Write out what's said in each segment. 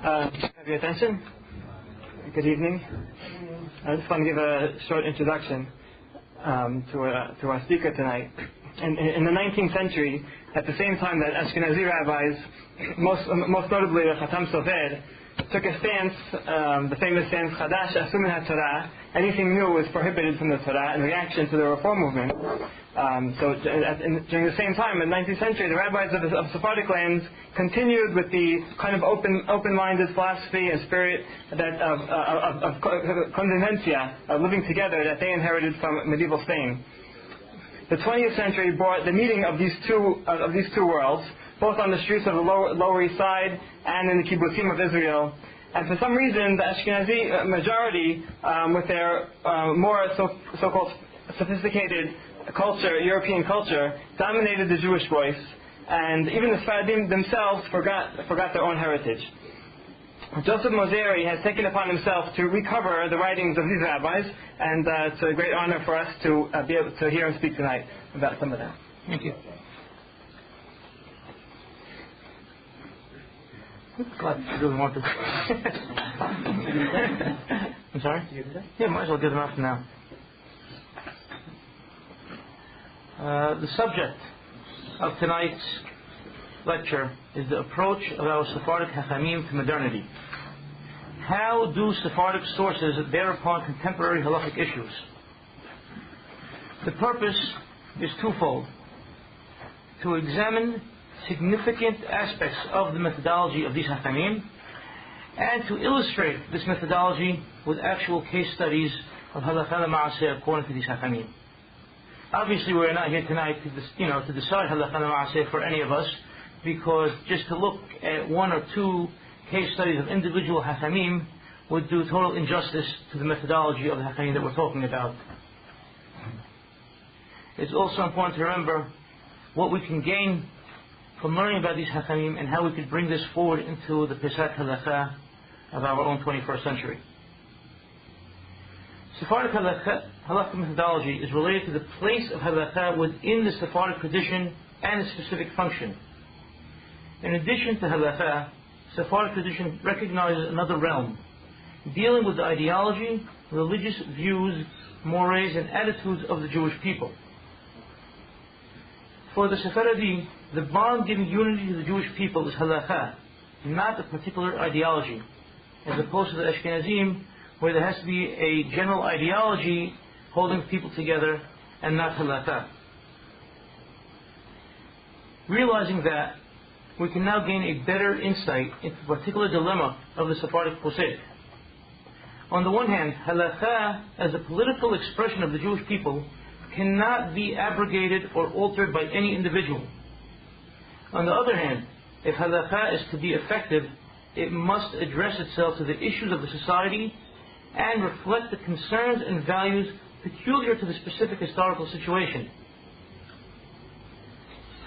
Have your attention? Good evening. I just want to give a short introduction to our speaker tonight. In the 19th century, at the same time that Ashkenazi rabbis, most notably the Khatam Sofer, took a stance, the famous stance, Chadash Asur min HaTorah, anything new was prohibited from the Torah in reaction to the Reform movement. During the same time, in the 19th century, the rabbis of Sephardic lands continued with the kind of open-minded philosophy and spirit that of convivencia, of living together, that they inherited from medieval Spain. The 20th century brought the meeting of these two worlds, both on the streets of the Lower East Side and in the kibbutzim of Israel. And for some reason, the Ashkenazi majority, with their more so-called sophisticated culture, European culture, dominated the Jewish voice, and even the Sephardim themselves forgot their own heritage. Joseph Mosseri has taken upon himself to recover the writings of these rabbis, and it's a great honor for us to be able to hear him speak tonight about some of them. Thank you. Glad you really want to. I'm sorry? Yeah, might as well get them out now. The subject of tonight's lecture is the approach of our Sephardic Hachamim to modernity. How do Sephardic sources bear upon contemporary halachic issues? The purpose is twofold: to examine significant aspects of the methodology of these Hachamim, and to illustrate this methodology with actual case studies of halakha l'ma'aseh according to these Hachamim. Obviously, we're not here tonight to decide halakha l'ma'aseh for any of us, because just to look at one or two case studies of individual Hachamim would do total injustice to the methodology of the Hachamim that we're talking about. It's also important to remember what we can gain from learning about these Hachamim and how we could bring this forward into the Pesach Halakha of our own 21st century. Sephardic Halakha methodology is related to the place of Halakha within the Sephardic tradition and its specific function. In addition to Halakha, Sephardic tradition recognizes another realm, dealing with the ideology, religious views, mores, and attitudes of the Jewish people. For the Sephardi, the bond giving unity to the Jewish people is halakha, not a particular ideology, as opposed to the Ashkenazim, where there has to be a general ideology holding people together and not halakha. Realizing that, we can now gain a better insight into the particular dilemma of the Sephardic posek. On the one hand, halakha, as a political expression of the Jewish people, cannot be abrogated or altered by any individual. On the other hand, if halakha is to be effective, it must address itself to the issues of the society and reflect the concerns and values peculiar to the specific historical situation.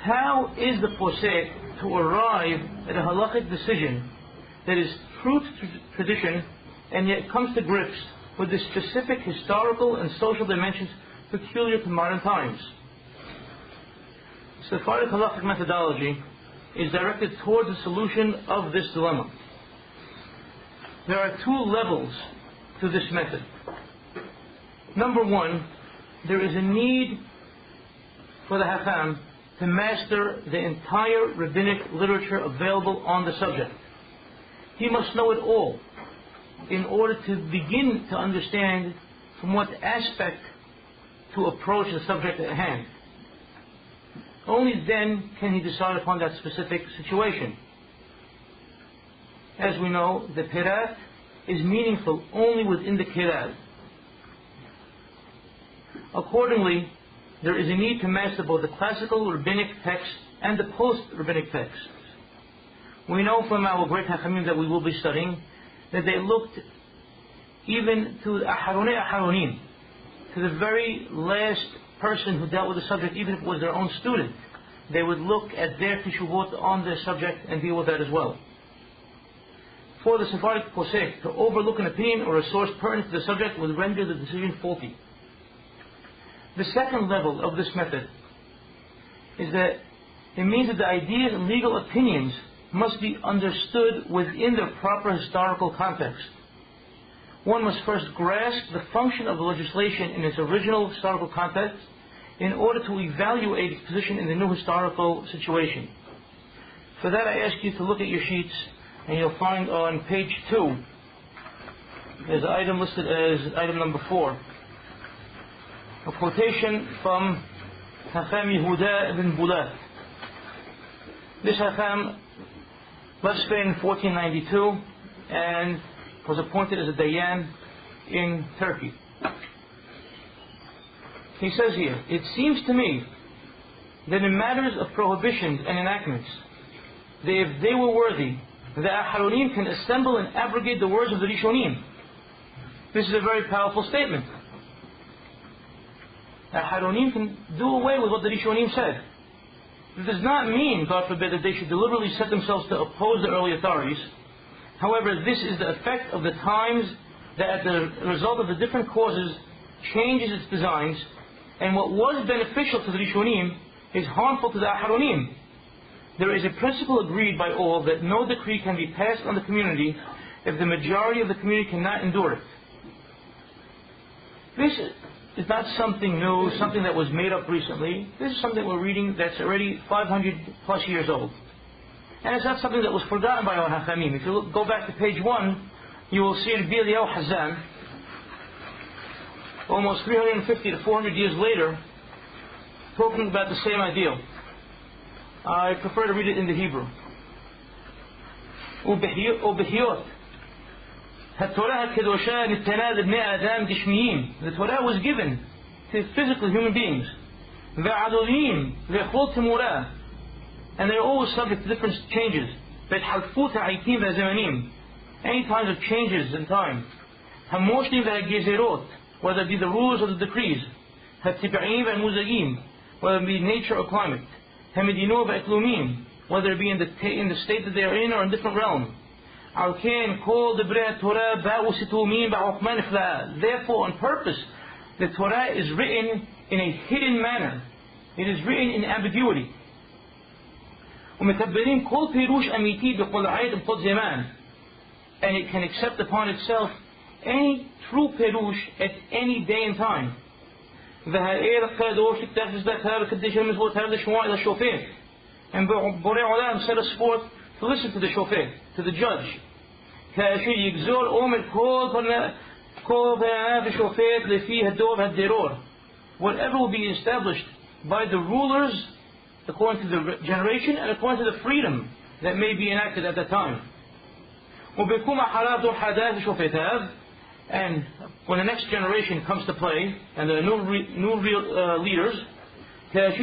How is the posek to arrive at a halachic decision that is true to tradition and yet comes to grips with the specific historical and social dimensions peculiar to modern times? Sephardic halachic methodology is directed towards the solution of this dilemma. There are two levels to this method. Number one, there is a need for the Hacham to master the entire rabbinic literature available on the subject. He must know it all in order to begin to understand from what aspect to approach the subject at hand. Only then can he decide upon that specific situation. As we know, the pirat is meaningful only within the kirad. Accordingly, there is a need to master both the classical rabbinic text and the post-rabbinic texts. We know from our great Hachamim that we will be studying that they looked even to Aharonei Aharonim, to the very last person who dealt with the subject, even if it was their own student. They would look at their teshuvot on the subject and deal with that as well. For the Sephardic posek, to overlook an opinion or a source pertinent to the subject would render the decision faulty. The second level of this method is that it means that the ideas and legal opinions must be understood within their proper historical context. One must first grasp the function of the legislation in its original historical context in order to evaluate its position in the new historical situation. For that, I ask you to look at your sheets, and you'll find on page 2, there's an item listed as item number 4, a quotation from Hacham Yehuda ibn Bulat. This Hacham left Spain in 1492 and was appointed as a Dayan in Turkey. He says here, "It seems to me that in matters of prohibitions and enactments, that if they were worthy, the Aharonim can assemble and abrogate the words of the Rishonim." This is a very powerful statement. Aharonim can do away with what the Rishonim said. It does not mean, God forbid, that they should deliberately set themselves to oppose the early authorities. However, this is the effect of the times, that as the result of the different causes changes its designs, and what was beneficial to the Rishonim is harmful to the Aharonim. There is a principle agreed by all that no decree can be passed on the community if the majority of the community cannot endure it. This is not something new, something that was made up recently. This is something we're reading that's already 500 plus years old. And it's not something that was forgotten by our Hachamim. If you go back to page 1, you will see Eliyahu Hazan, almost 350 to 400 years later, talking about the same ideal. I prefer to read it in the Hebrew. وبحيوت التوراة الكدوشة نتنا لبني آدم جسميين. The Torah was given to physical human beings. ועدولين ויכול תمورة. And they're always subject to different changes. بتحلفوت عيتين وزمانين. Any kinds of changes in time. هموشنين وهالجزيرات, whether it be the rules or the decrees. هالتبعين والمزاجين, whether it be nature or climate. همدينو وإقلومين, whether it be in the state that they are in or in different realm. Therefore, on purpose, the Torah is written in a hidden manner. It is written in ambiguity. And it can accept upon itself any true perush at any day and time. And Borei Olam set us forth to listen to the shofet, to the judge. Whatever will be established by the rulers according to the generation and according to the freedom that may be enacted at that time. And when the next generation comes to play and the new leaders, and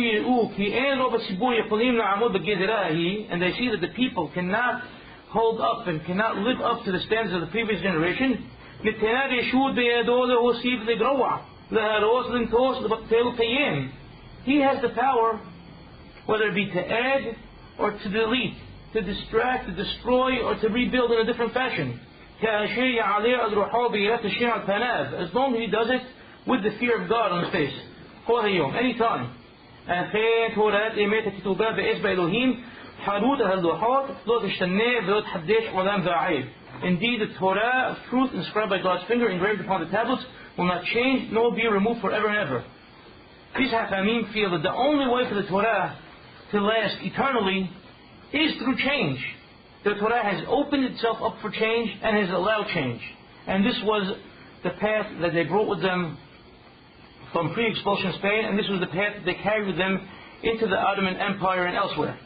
they see that the people cannot hold up and cannot live up to the standards of the previous generation, he has the power, whether it be to add or to delete, to distract, to destroy, or to rebuild in a different fashion. As long as he does it with the fear of God on his face, any time. Indeed, the Torah of truth inscribed by God's finger engraved upon the tablets will not change nor be removed forever and ever. These Hachamim feel that the only way for the Torah to last eternally is through change. The Torah has opened itself up for change and has allowed change. And this was the path that they brought with them from pre-expulsion Spain, and this was the path that they carried with them into the Ottoman Empire and elsewhere.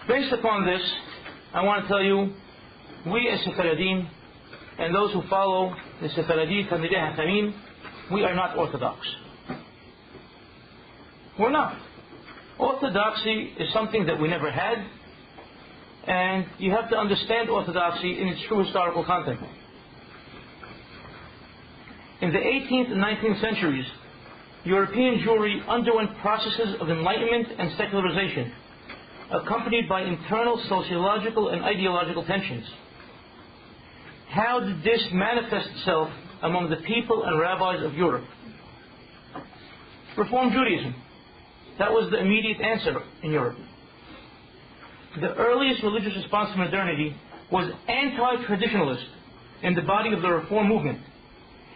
Based upon this, I want to tell you, we as Sephardim, and those who follow the Sephardi Talmidei Hachamim, we are not Orthodox. We're not. Orthodoxy is something that we never had, and you have to understand Orthodoxy in its true historical context. In the 18th and 19th centuries, European Jewry underwent processes of enlightenment and secularization, accompanied by internal sociological and ideological tensions. How did this manifest itself among the people and rabbis of Europe? Reform Judaism. That was the immediate answer in Europe. The earliest religious response to modernity was anti-traditionalist in the body of the Reform movement.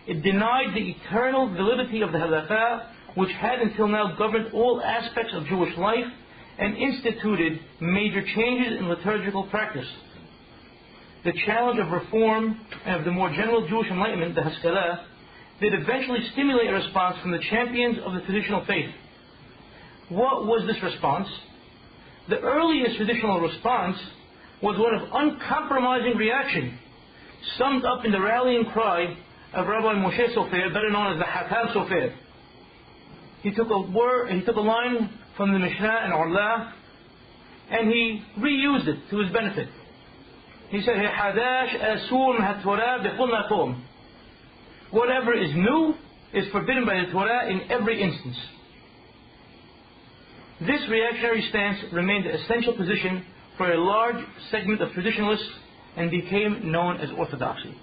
It denied the eternal validity of the halakha, which had until now governed all aspects of Jewish life, and instituted major changes in liturgical practice. The challenge of reform and of the more general Jewish enlightenment, the Haskalah, did eventually stimulate a response from the champions of the traditional faith. What was this response? The earliest traditional response was one of uncompromising reaction, summed up in the rallying cry of Rabbi Moshe Sofer, better known as the Hakam Sofer. He took a line from the Mishnah and Orlah, and he reused it to his benefit. He said, whatever is new is forbidden by the Torah in every instance. This reactionary stance remained the essential position for a large segment of traditionalists and became known as orthodoxy.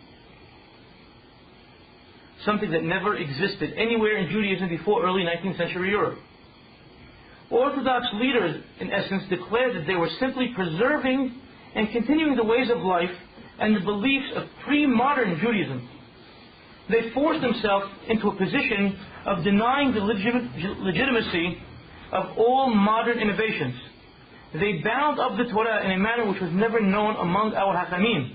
Something that never existed anywhere in Judaism before early 19th century Europe. Orthodox leaders, in essence, declared that they were simply preserving and continuing the ways of life and the beliefs of pre-modern Judaism. They forced themselves into a position of denying the legitimacy of all modern innovations. They bound up the Torah in a manner which was never known among our Hakamim.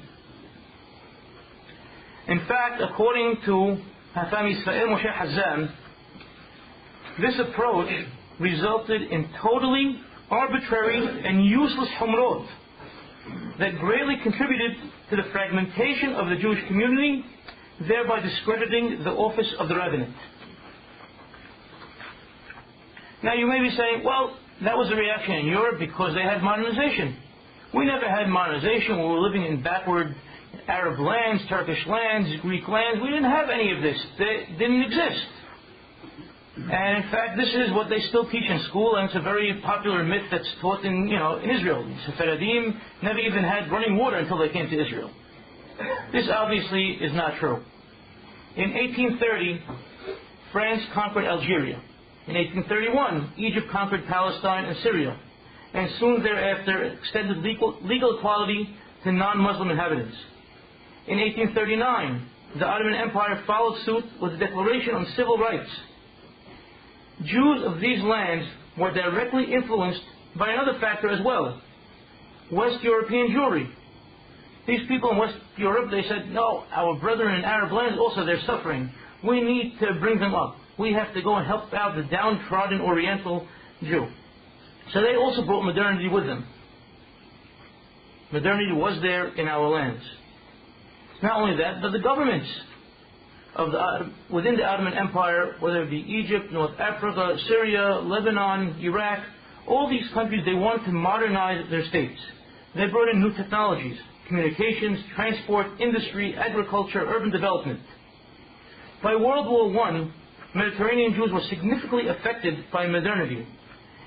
In fact, according to Hafam Yisrael Moshe Hazan, this approach resulted in totally arbitrary and useless humrot that greatly contributed to the fragmentation of the Jewish community, thereby discrediting the office of the rabbinate. Now you may be saying, well, that was a reaction in Europe because they had modernization. We never had modernization. We were living in backward Arab lands, Turkish lands, Greek lands. We didn't have any of this. They didn't exist. And in fact, this is what they still teach in school, and it's a very popular myth that's taught in Israel. Sephardim never even had running water until they came to Israel. This obviously is not true. In 1830, France conquered Algeria. In 1831, Egypt conquered Palestine and Syria, and soon thereafter extended legal equality to non-Muslim inhabitants. In 1839, the Ottoman Empire followed suit with a declaration on civil rights. Jews of these lands were directly influenced by another factor as well: West European Jewry. These people in West Europe, they said, no, our brethren in Arab lands also, they're suffering. We need to bring them up. We have to go and help out the downtrodden Oriental Jew. So they also brought modernity with them. Modernity was there in our lands. Not only that, but the governments within the Ottoman Empire, whether it be Egypt, North Africa, Syria, Lebanon, Iraq, all these countries, they wanted to modernize their states. They brought in new technologies, communications, transport, industry, agriculture, urban development. By World War I, Mediterranean Jews were significantly affected by modernity.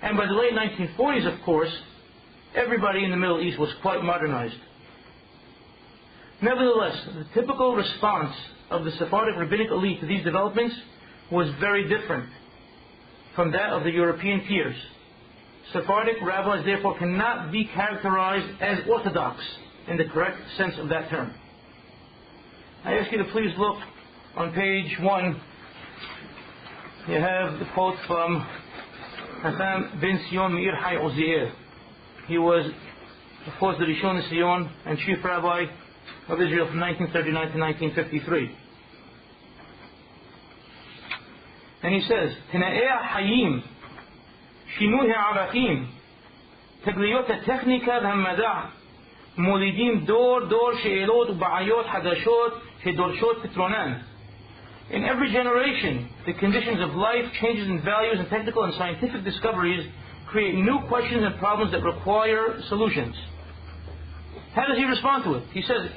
And by the late 1940s, of course, everybody in the Middle East was quite modernized. Nevertheless, the typical response of the Sephardic rabbinical elite to these developments was very different from that of the European peers. Sephardic rabbis therefore cannot be characterized as orthodox in the correct sense of that term. I ask you to please look on page 1. You have the quote from Hassan ben Sion Meir Hai Ozier. He was, of course, the Rishon Sion and chief rabbi of Israel from 1939 to 1953. And he says, Tena'ei Hayim, Shinui Ha'arakim, Tagliyot HaTechnika V'Hamada, Molidim Dor She'elot U'Ba'ayot Hadashot She'dorshot Petronan. In every generation, the conditions of life, changes in values, and technical and scientific discoveries create new questions and problems that require solutions. How does he respond to it? He says,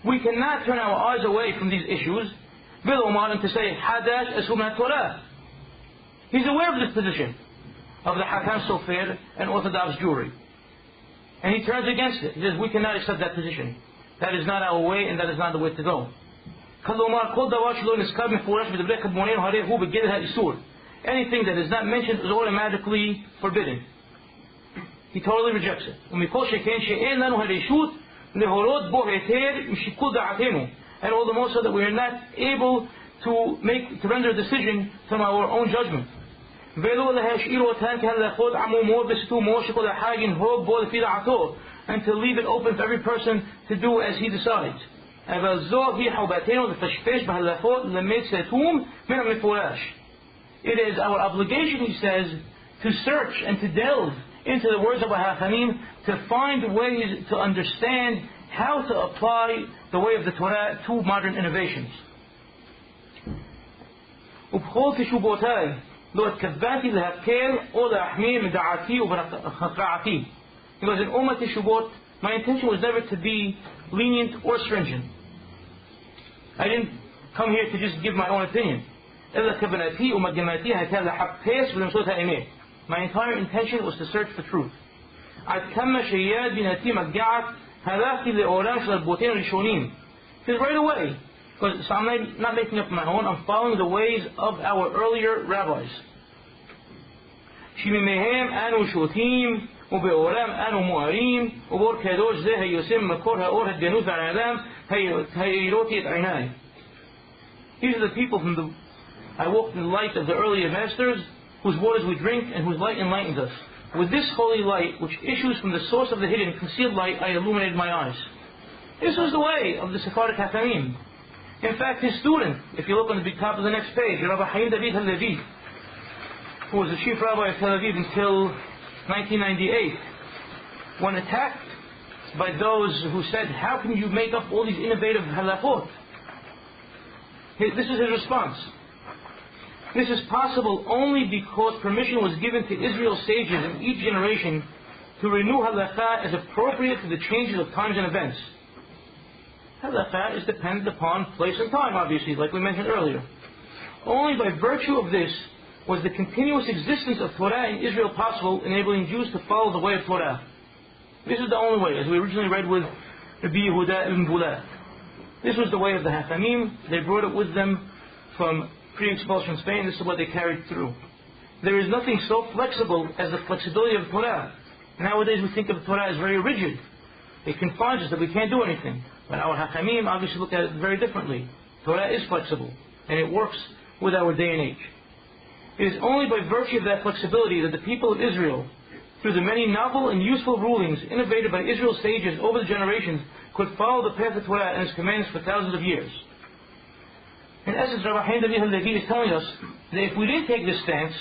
we cannot turn our eyes away from these issues, and to say, Torah. He's aware of this position of the Hakam Sofer and Orthodox Jewry. And he turns against it. He says, we cannot accept that position. That is not our way, and that is not the way to go. כלומר, כל דבר שלא נזכר מפורש בדברי קדמוננו הרי הוא בגדר האיסור. Anything that is not mentioned is automatically forbidden. He totally rejects it. ומכל שכן שאין לנו הרשות להורות בו היתר משיקול דעתנו. And all the more so that we are not able to render a decision from our own judgment. ולא להשאיר אותן כהלכות עמומות וסתומות שכל אחד ינהוג בו לפי דעתו, and to leave it open for every person to do as he decides. אבל זו היא חובתנו לפשפש בהלכות למד סתום מן המפורש. It is our obligation, he says, to search and to delve into the words of our Hachamim, to find ways to understand how to apply the way of the Torah to modern innovations. ובכל תשובותיי לא התכוונתי להקל או להחמיר מדעתי ובהכרעתי. Because in Ummah Teshuvot, my intention was never to be lenient or stringent. I didn't come here to just give my own opinion. إلا كبناتي ومجماتي هكذا حبيس ولمسوت هائمين. My entire intention was to search for truth. عد كم شياد بناتي مجعت هلاكي لأورام شلبوتين رشونين. Because right away, because so I'm not making up my own, I'm following the ways of our earlier rabbis. شميمهم أنو شوتيم وبأورام أنو مؤريم وبور كدوش زي هيسم مكورها أورها الجنوز عن العالم هيروتي عيناي. These are the people from the I walked in the light of the earlier masters, whose waters we drink and whose light enlightens us. With this holy light, which issues from the source of the hidden, concealed light, I illuminated my eyes. This was the way of the Sephardic Hachamim. In fact, his student, if you look on the top of the next page, Rabbi Haim David HaLevi, who was the chief rabbi of Tel Aviv until 1998, when attacked by those who said, how can you make up all these innovative halachot? This is his response. This is possible only because permission was given to Israel's sages in each generation to renew halakha as appropriate to the changes of times and events. Halakha is dependent upon place and time, obviously, like we mentioned earlier. Only by virtue of this was the continuous existence of Torah in Israel possible, enabling Jews to follow the way of Torah. This is the only way, as we originally read with Rabbi Yehuda ibn Bulat. This was the way of the Hachamim. They brought it with them from pre-expulsion Spain. This is what they carried through. There is nothing so flexible as the flexibility of Torah. Nowadays we think of Torah as very rigid. It confines us that we can't do anything. But our Hachamim obviously look at it very differently. Torah is flexible, and it works with our day and age. It is only by virtue of that flexibility that the people of Israel, through the many novel and useful rulings innovated by Israel's sages over the generations, could follow the path of Torah and its commands for thousands of years. In essence, Rabbi Haim David HaLevi is telling us that if we didn't take this stance,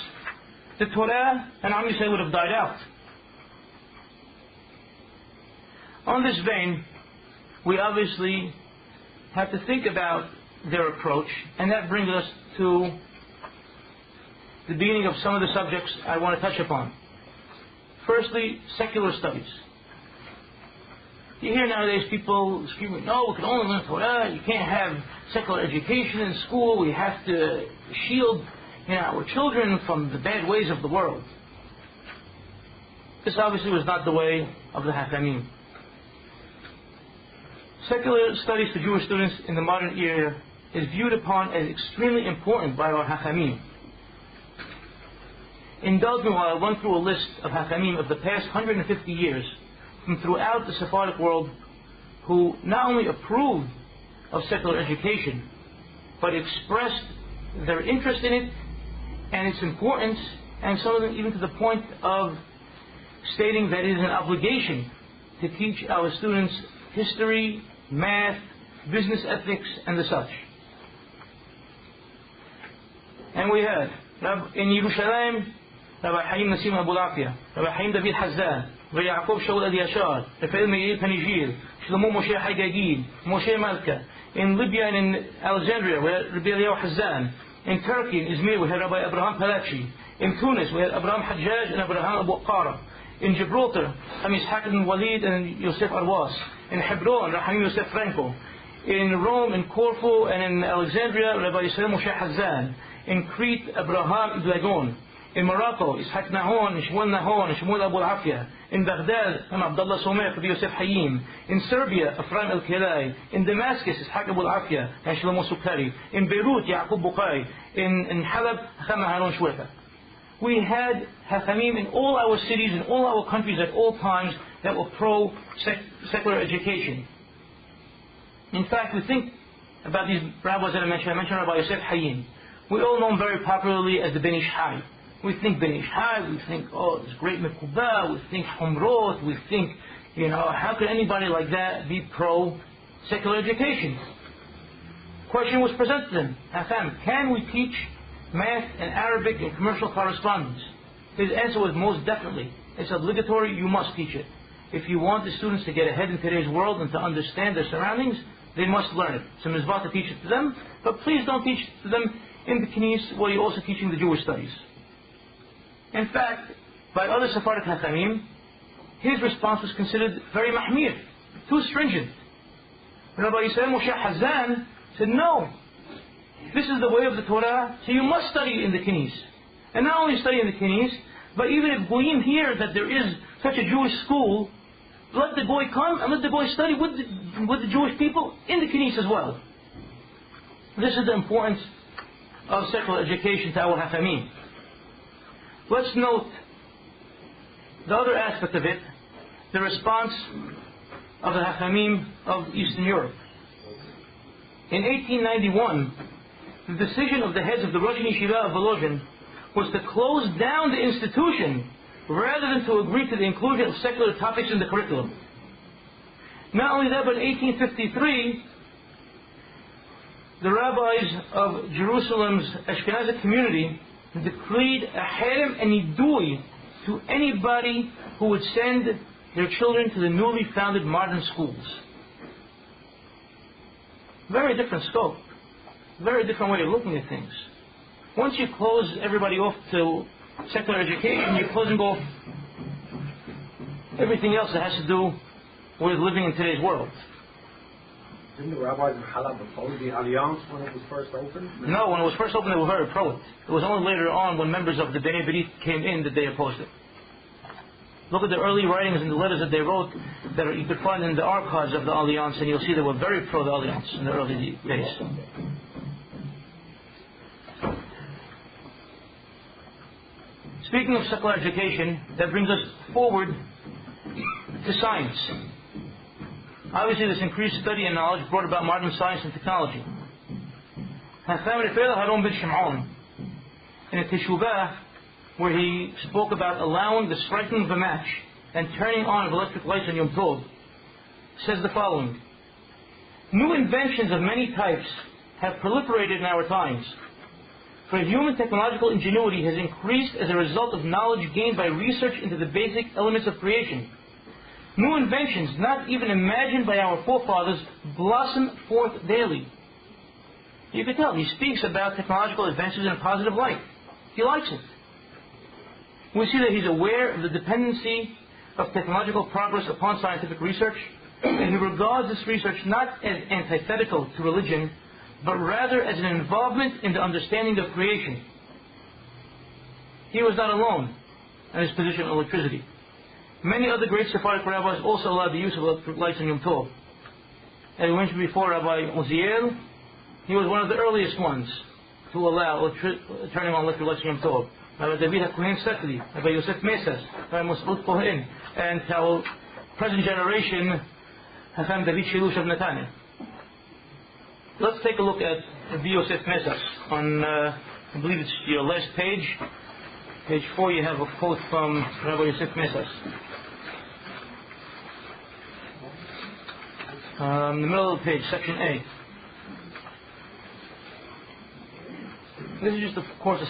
the Torah and Am Yisrael would have died out. On this vein, we obviously have to think about their approach, and that brings us to the beginning of some of the subjects I want to touch upon. Firstly, secular studies. You hear nowadays people screaming, no, we can only learn Torah, you can't have secular education in school, we have to shield our children from the bad ways of the world. This obviously was not the way of the Hachamim. Secular studies for Jewish students in the modern era is viewed upon as extremely important by our Hachamim. Indulge me while I run through a list of Hachamim of the past 150 years from throughout the Sephardic world who not only approved of secular education, but expressed their interest in it and its importance, and some of them even to the point of stating that it is an obligation to teach our students history, math, business ethics, and the such. And we had in Yerushalayim, Rabbi Haim Nassim Abu Lafia, Rabbi Haim David Hazan, Rabbi Yaakov Shaul Eliyashar, Rafael Meir Panijir, Shlomo Moshe Hagagid, Moshe Malka. In Libya and in Alexandria, we had Rabbi Eliyahu Hazan. In Turkey, in Izmir, we had Rabbi Abraham Palachi. In Tunis, we had Abraham Hajjaj and Abraham Abu Qara. In Gibraltar, Ishaq ibn Walid and Yosef Arwas. In Hebron, Rahim Yosef Franco. In Rome, in Corfu, and in Alexandria, Rabbi Yisrael Moshe Hazan. In Crete, Abraham Ibn Lagon. In Morocco, Ishaq Nahon, Shmuel Nahon, Shmuel Abu Afia. In Baghdad, Abdullah Somer, Rabbi Yosef Hayim. In Serbia, Ephraim El-Kilai. In Damascus, Ishaq Abu Afia and Shlomo Sukkari. In Beirut, Yaqub Bukhari. In Halab, Chama Harun Shweta. We had Hachamim in all our cities, in all our countries at all times that were pro-secular education. In fact, we think about these rabbis that I mentioned Rabbi Yosef Hayim. We all know him very popularly as the Ben Ish Hai. We think Ben Ish Hai, we think, oh, this great Mekubah, we think Humrot, we think, how could anybody like that be pro-secular education? Question was presented to him, Hacham, can we teach math and Arabic and commercial correspondence? His answer was most definitely. It's obligatory, you must teach it. If you want the students to get ahead in today's world and to understand their surroundings, they must learn it. It's a mitzvah to teach it to them, but please don't teach it to them in the Knis while you're also teaching the Jewish studies. In fact, by other Sephardic Hachamim, his response was considered very mahmir, too stringent. Rabbi Yisrael Moshe Hazan said, no, this is the way of the Torah, so you must study in the Knis. And not only study in the Knis, but even if Goyim hear that there is such a Jewish school, let the Goy come and let the Goy study with the Jewish people in the Knis as well. This is the importance of secular education to our Hachamim. Let's note the other aspect of it, the response of the Hachamim of Eastern Europe. In 1891, the decision of the heads of the Russian Yeshiva of Volozhin was to close down the institution rather than to agree to the inclusion of secular topics in the curriculum. Not only that, but in 1853, the rabbis of Jerusalem's Ashkenazi community decreed a harem and nidui to anybody who would send their children to the newly founded modern schools. Very different scope, very different way of looking at things. Once you close everybody off to secular education, you're closing off everything else that has to do with living in today's world. Didn't the rabbis in Halab oppose the alliance when it was first opened? No, when it was first opened, they were very pro it. It was only later on, when members of the Bnei B'rith came in, that they opposed it. Look at the early writings and the letters that they wrote that you could find in the archives of the alliance, and you'll see they were very pro the alliance in the early days. Speaking of secular education, that brings us forward to science. Obviously, this increased study and knowledge brought about modern science and technology. In a teshuvah, where he spoke about allowing the striking of a match and turning on of electric lights on Yom Tov, says the following: new inventions of many types have proliferated in our times. For human technological ingenuity has increased as a result of knowledge gained by research into the basic elements of creation. New inventions, not even imagined by our forefathers, blossom forth daily. You can tell, he speaks about technological advances in a positive light. He likes it. We see that he's aware of the dependency of technological progress upon scientific research, and he regards this research not as antithetical to religion, but rather as an involvement in the understanding of creation. He was not alone in his position on electricity. Many other great Sephardic rabbis also allowed the use of electric lights on Yom Tov. As we mentioned before, Rabbi Uziel, he was one of the earliest ones to allow turning on electric lights on Yom Tov. Rabbi David HaKohen Sekli, Rabbi Yosef Mesas, Rabbi Mosfut Kohen, and our present generation, Hacham David Shilush of Netanya. Let's take a look at Rabbi Yosef Mesas. On, I believe it's your last page. Page 4, you have a quote from Rabbi Yosef Mesas. In the middle of the page, section A. This is just, of course,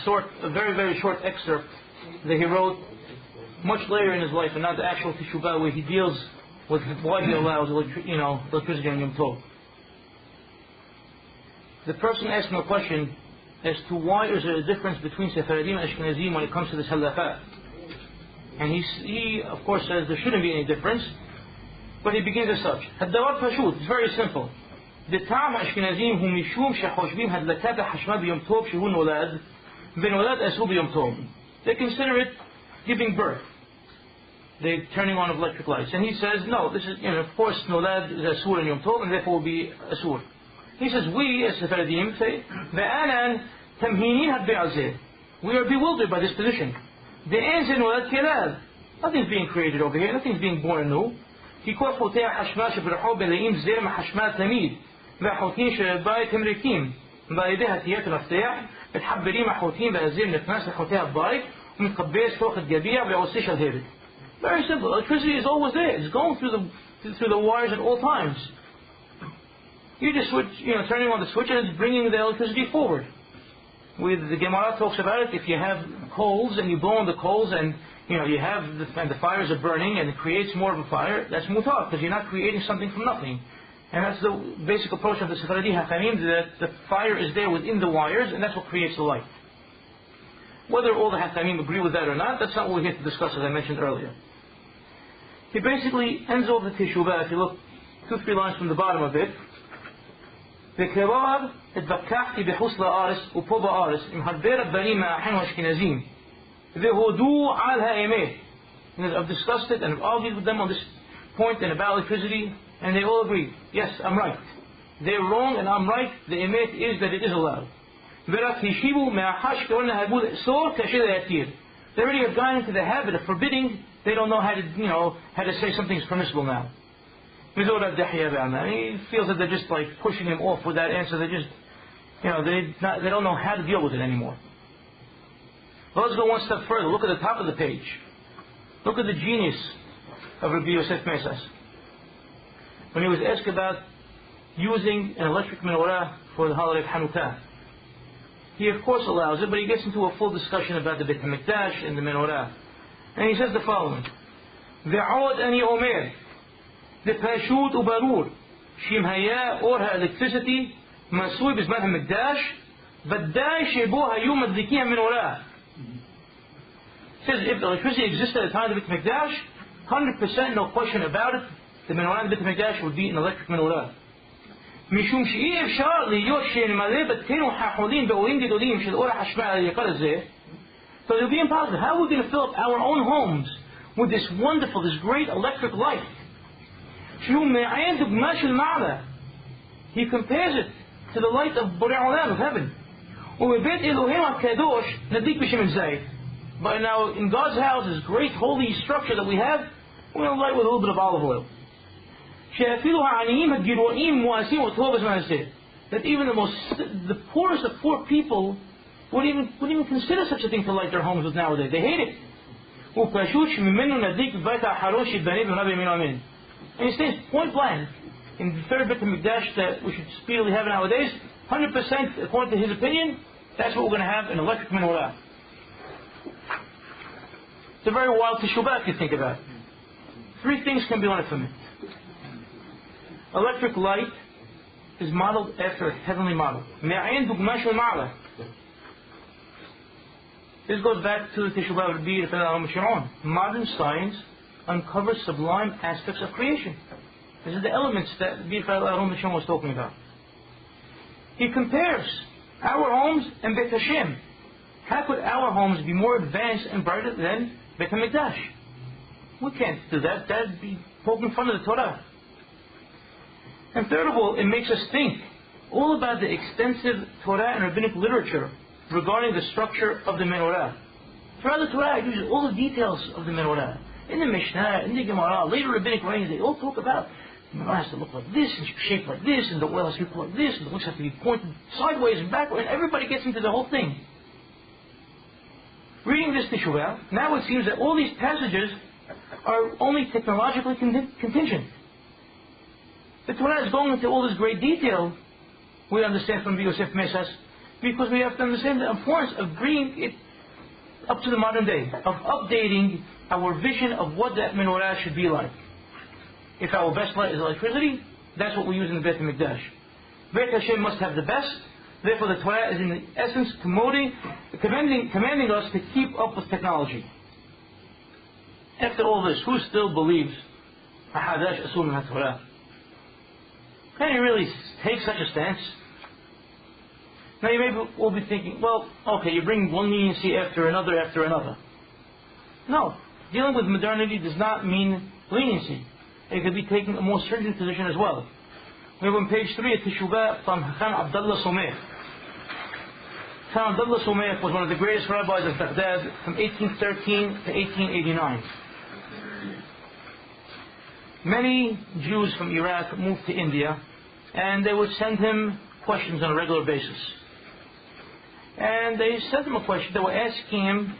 a very, very short excerpt that he wrote much later in his life, and not the actual Teshuvah, where he deals with why he allows electricity on Yom Tov. The person asked him a question as to why is there a difference between Sephardim and Ashkenazim when it comes to this halakha. And he of course says there shouldn't be any difference, but he begins as such. Haddavar Pashut, it's very simple. בטעם האשכנזים הוא משום שחושבים הדלקת החשמל ביום טוב שהוא נולד ונולד אסור ביום טוב. they consider it giving birth. They're turning on electric lights. And he says, no, this is, of course, Nolad is Asur and Yom Tov, and therefore will be Asur. He says, we as Sephardim say, Ve'anan tamhinin hadbe'azeh. We are bewildered by this position. Ve'anze Nolad kelad. Nothing's being created over here, nothing's being born anew. כי כל חוטי החשמל שברחוב מלאים זרם החשמל תמיד, והחוטים שבבית הם ריקים. ועל ידי הטיית המפתח, מתחברים החוטים והזרם נכנס לחוטי הבית, ומתקבץ תוך הגביע ועושה שלהבת. Very simple. Electricity is always there. It's going through the wires at all times. You just switch, turning on the switch and it's bringing the electricity forward. The Gemara talks about it. If you have coals and you blow on the coals and you have and the fires are burning and it creates more of a fire, that's mutar because you're not creating something from nothing. And that's the basic approach of the Sephardi Hachamim, that the fire is there within the wires and that's what creates the light. Whether all the Hachamim agree with that or not, that's not what we're here to discuss, as I mentioned earlier. He basically ends off the Teshuvah, if you look 2-3 lines from the bottom of it. וכבר התווכחתי בחוץ לארץ ופה בארץ עם הרבה רבנים מהאחים האשכנזים והודו על האמת. I've discussed it and I've argued with them on this point and about electricity, and they all agree, yes, I'm right. They're wrong and I'm right. The emet is that it is allowed. ורק השיבו מאחר שקוראים להגו לאסור כאשר להתיר. They already have gone into the habit of forbidding. They don't know how to say something's permissible now. He feels that they're just like pushing him off with that answer. They just, they don't know how to deal with it anymore. But let's go one step further. Look at the top of the page. Look at the genius of Rabbi Yosef Mesas. When he was asked about using an electric menorah for the holiday of Hanukkah, he of course allows it, but he gets into a full discussion about the Mikdash and the menorah. And he says the following: ועוד אני אומר, זה פשוט וברור, שאם היה אור האלקטריסיטי מצוי בזמן המקדש, ודאי שבו היו מדליקים המנורה. He says if electricity existed at the time of the Mikdash, 100%, no question about it, the menorah in the Mikdash would be an electric menorah. משום שאי אפשר להיות שנמלא בתינו החולים באורים גדולים של אור החשמל היקר הזה. So it would be impossible. How are we going to fill up our own homes with this wonderful, this great electric light? שהוא מעין דוגמה של מעלה. He compares it to the light of Borei Olam, of heaven. ובבית אלוהים הקדוש נדליק בשמן זית. But now in God's house, this great holy structure that we have, we're going to light with a little bit of olive oil. שאפילו העניים הגרועים מואסים אותו בזמן הזה. That even the poorest of poor people wouldn't even consider such a thing to light their homes with nowadays. They hate it. ופשוט שממנו נדליק בבית האחרון שיבנה ונבנה בימינו אמן. And he says point blank in the third bit of Mikdash that we should speedily have nowadays, 100% according to his opinion, that's what we're going to have, an electric menorah. It's a very wild teshuvah if you think about it. 3 things can be learned from it. Electric light is modeled after a heavenly model. מעין דוגמה של מעלה. This goes back to the teshuvah of Rabbi Eliyahu. Modern science uncovers sublime aspects of creation. These are the elements that Rabbi Eliyahu was talking about. He compares our homes and Beit Hashem. How could our homes be more advanced and brighter than Beit HaMikdash? We can't do that. That would be poking fun of the Torah. And third of all, it makes us think all about the extensive Torah and rabbinic literature regarding the structure of the menorah. Throughout the Torah, it uses all the details of the menorah. In the Mishnah, in the Gemara, later rabbinic writings, they all talk about the menorah has to look like this, and shaped like this, and the oil has to be like this, and the wicks have to be pointed sideways and backward, and everybody gets into the whole thing. Reading this teshuvah, now it seems that all these passages are only technologically contingent. The Torah is going into all this great detail, we understand from Yosef Mesas, because we have to understand the importance of bringing it up to the modern day, of updating our vision of what that menorah should be like. If our best light is electricity, that's what we use in the Beit HaMikdash. Beit Hashem must have the best, therefore the Torah is in the essence commanding us to keep up with technology. After all this, who still believes Hadash Asur min HaTorah? Can you really take such a stance? Now you may all be thinking, well, okay, you bring one leniency after another after another. No, dealing with modernity does not mean leniency. It could be taking a more stringent position as well. We have on page 3 a Teshuvah from Khan Abdullah Someh. Khan Abdullah Someh was one of the greatest rabbis of Baghdad from 1813 to 1889. Many Jews from Iraq moved to India, and they would send him questions on a regular basis. And they sent him a question. They were asking him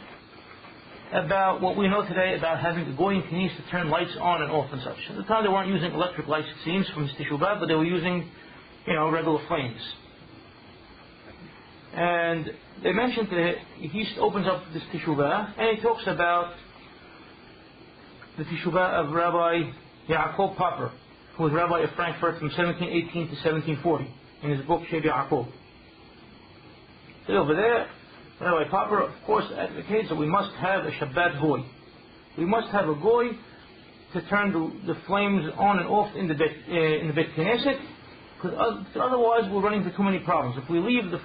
about what we know today about having a goyim kines to turn lights on and off and such. At the time they weren't using electric lights, it seems, from his teshuvah, but they were using, regular flames. And they mentioned that he opens up this teshuvah and he talks about the teshuvah of Rabbi Yaakov Popper, who was Rabbi of Frankfurt from 1718 to 1740, in his book Sheb Yaakov. So over there, Rabbi Popper, of course, advocates that we must have a Shabbat goy. We must have a goy to turn the flames on and off in the Bet Knesset, because otherwise we're running into too many problems. If we leave the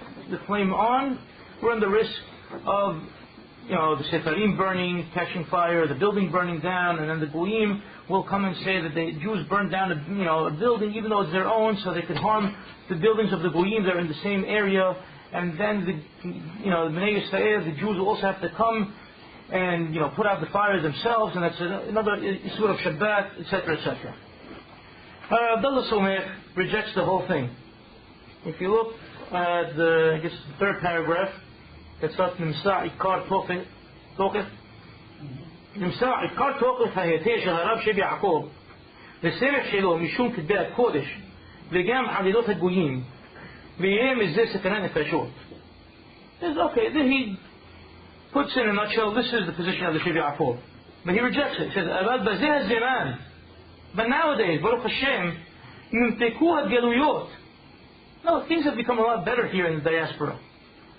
flame on, we're in the risk of the Sephardim burning, catching fire, the building burning down, and then the goyim will come and say that the Jews burned down a building even though it's their own, so they could harm the buildings of the goyim that are in the same area. And then the Bnei Yisrael, the Jews will also have to come and put out the fires themselves, and that's another issue of Shabbat, etc., etc. Abdullah Someh rejects the whole thing. If you look at the third paragraph, that starts Nimsa Ikar Tokef. Nimsa Ikar Tokef hayateh shel Harab Sheb Yaakov וסרח שלו משום כתבי הקודש וגם עלילות הגויים. Okay, then he puts in a nutshell, this is the position of the Sheb Yaakov. But he rejects it. He says, but nowadays, Baruch Hashem, no, things have become a lot better here in the diaspora,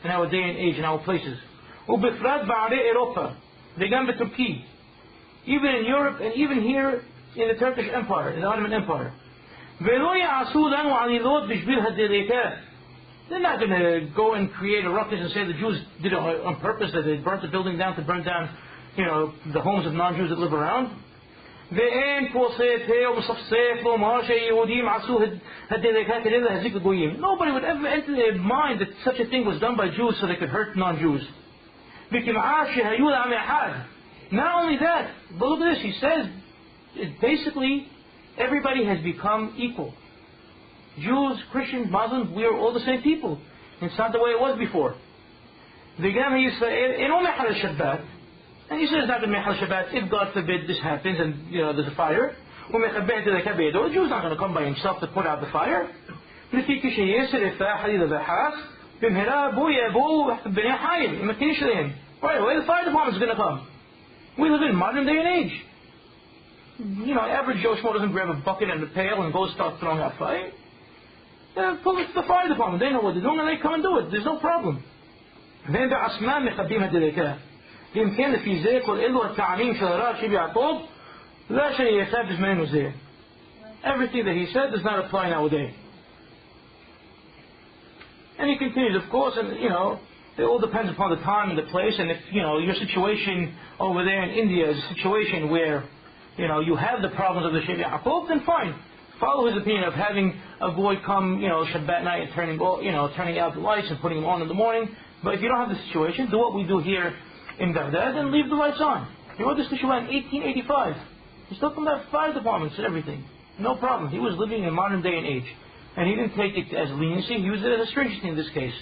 in our day and age, in our places. Even in Europe and even here in the Turkish Empire, in the Ottoman Empire. They're not going to go and create a ruckus and say the Jews did it on purpose, that they burnt the building down to burn down, the homes of non-Jews that live around. Nobody would ever enter their mind that such a thing was done by Jews so they could hurt non-Jews. Not only that, but look at this, he says, basically, everybody has become equal. Jews, Christians, Muslims, we are all the same people. It's not the way it was before. And he says it's not going to be Shabbat if, God forbid, this happens and there's a fire. The Jew's not going to come by himself to put out the fire. Where the fire department is going to come. We live in modern day and age. Average Joe Schmo doesn't grab a bucket and a pail and go start throwing out fire. Pull it to the fire department. They know what they're doing and they come and do it. There's no problem. Everything that he said does not apply nowadays. And he continues, of course, and it all depends upon the time and the place. And if your situation over there in India is a situation where you have the problems of the Sheb Yaakov, then fine. Follow his opinion of having a goy come, Shabbat night and turning out the lights and putting them on in the morning. But if you don't have the situation, do what we do here in Baghdad and leave the lights on. He wrote this to Shua in 1885. He's talking about fire departments and everything. No problem. He was living in modern day and age. And he didn't take it as leniency, he used it as a stringency in this case.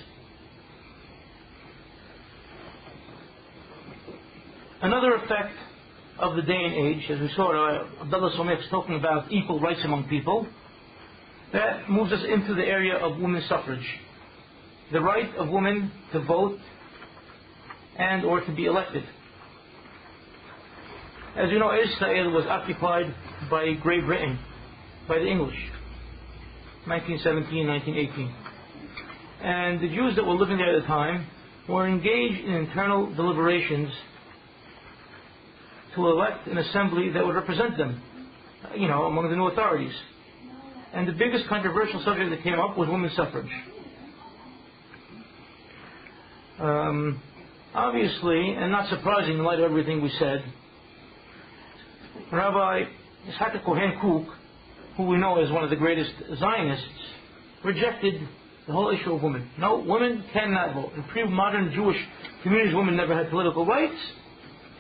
Another effect of the day and age, as we saw Abdullah Someh talking about equal rights among people, that moves us into the area of women's suffrage. The right of women to vote and or to be elected. As you know, Israel was occupied by Great Britain, by the English, 1917, 1918. And the Jews that were living there at the time were engaged in internal deliberations to elect an assembly that would represent them, among the new authorities. And the biggest controversial subject that came up was women's suffrage. Obviously, and not surprising in light of everything we said, Rabbi Yitzhak Kohen Kook, who we know is one of the greatest Zionists, rejected the whole issue of women. No, women cannot vote. In pre-modern Jewish communities, women never had political rights.